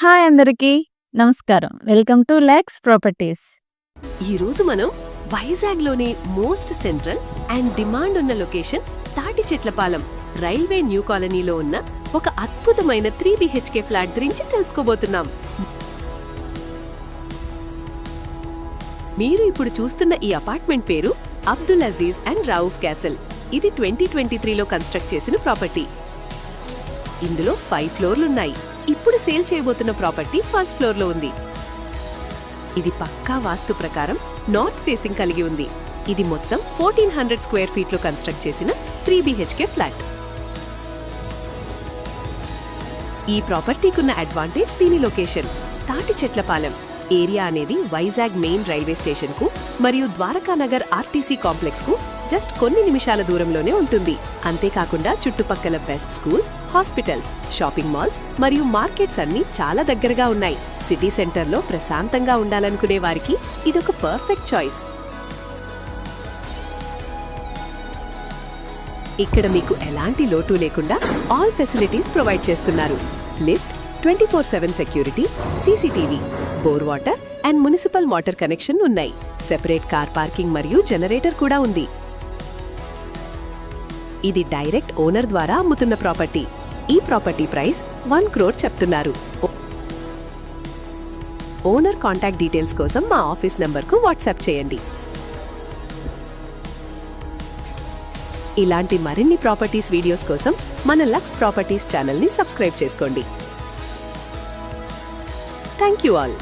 Hi అందరికీ. నమస్కారం. Welcome to Lex Properties. ఈరోజు మనం వైజాగ్లోని మోస్ట్ సెంట్రల్ అండ్ డిమాండ్ ఉన్న లొకేషన్ తాటిచెట్లపాలెం రైల్వే న్యూ కాలనీలో ఉన్న ఒక అద్భుతమైన 3 BHK ఫ్లాట్ గురించి తెలుసుకోబోతున్నాం. మీరు ఇప్పుడు చూస్తున్న ఈ అపార్ట్మెంట్ పేరు అబ్దుల్ అజీజ్ అండ్ రౌఫ్ క్యాసల్. ఇది 2023లో కన్స్ట్రక్ట్ చేసిన ప్రాపర్టీ. ఇందులో 5 ఫ్లోర్లున్నాయి. ఇప్పుడు సేల్ చేయబోతున్న ప్రాపర్టీ ఫస్ట్ ఫ్లోర్లో ఉంది. ఇది పక్కా వాస్తు ప్రకారం నార్త్ ఫేసింగ్ కలిగి ఉంది. ఇది మొత్తం 1400 స్క్వేర్ ఫీట్లో కన్స్ట్రక్ట్ చేసిన 3 BHK ఫ్లాట్. ఈ ప్రాపర్టీకున్న అడ్వాంటేజ్ దీని లొకేషన్. తాటిచెట్లపాలెం ఏరియా అనేది వైజాగ్ మెయిన్ రైల్వే స్టేషన్ కు మరియు ద్వారకానగర్ ఆర్టీసీ కాంప్లెక్స్ కు జస్ట్ కొన్ని నిమిషాల దూరంలోనే ఉంటుంది. అంతేకాకుండా చుట్టుపక్కల best schools, hospitals, shopping malls మరియు మార్కెట్స్ అన్ని చాలా దగ్గరగా ఉన్నాయి. సిటీ సెంటర్లో ప్రశాంతంగా ఉండాలనుకునే వారికి ఇదొక పర్ఫెక్ట్ చాయిస్. ఇక్కడ మీకు ఎలాంటి లోటు లేకుండా ఆల్ ఫెసిలిటీస్ ప్రొవైడ్ చేస్తున్నారు. Lift, 24/7 security, CCTV, bore water and municipal water connection ఉన్నాయి. సెపరేట్ కార్ పార్కింగ్ మరియు జనరేటర్ కూడా ఉంది. ఇది డైరెక్ట్ ఓనర్ ద్వారా అమ్ముతున్న ప్రాపర్టీ. ఈ ప్రాపర్టీ ప్రైస్ 1 crore చెప్తున్నారు. ఓనర్ కాంటాక్ట్ డీటెయిల్స్ కోసం మా ఆఫీస్ నంబర్కు వాట్సాప్ చేయండి. ఇలాంటి మరిన్ని ప్రాపర్టీస్ వీడియోస్ కోసం మన లక్స్ ప్రాపర్టీస్ ఛానల్ని సబ్స్క్రైబ్ చేసుకోండి. Thank you all.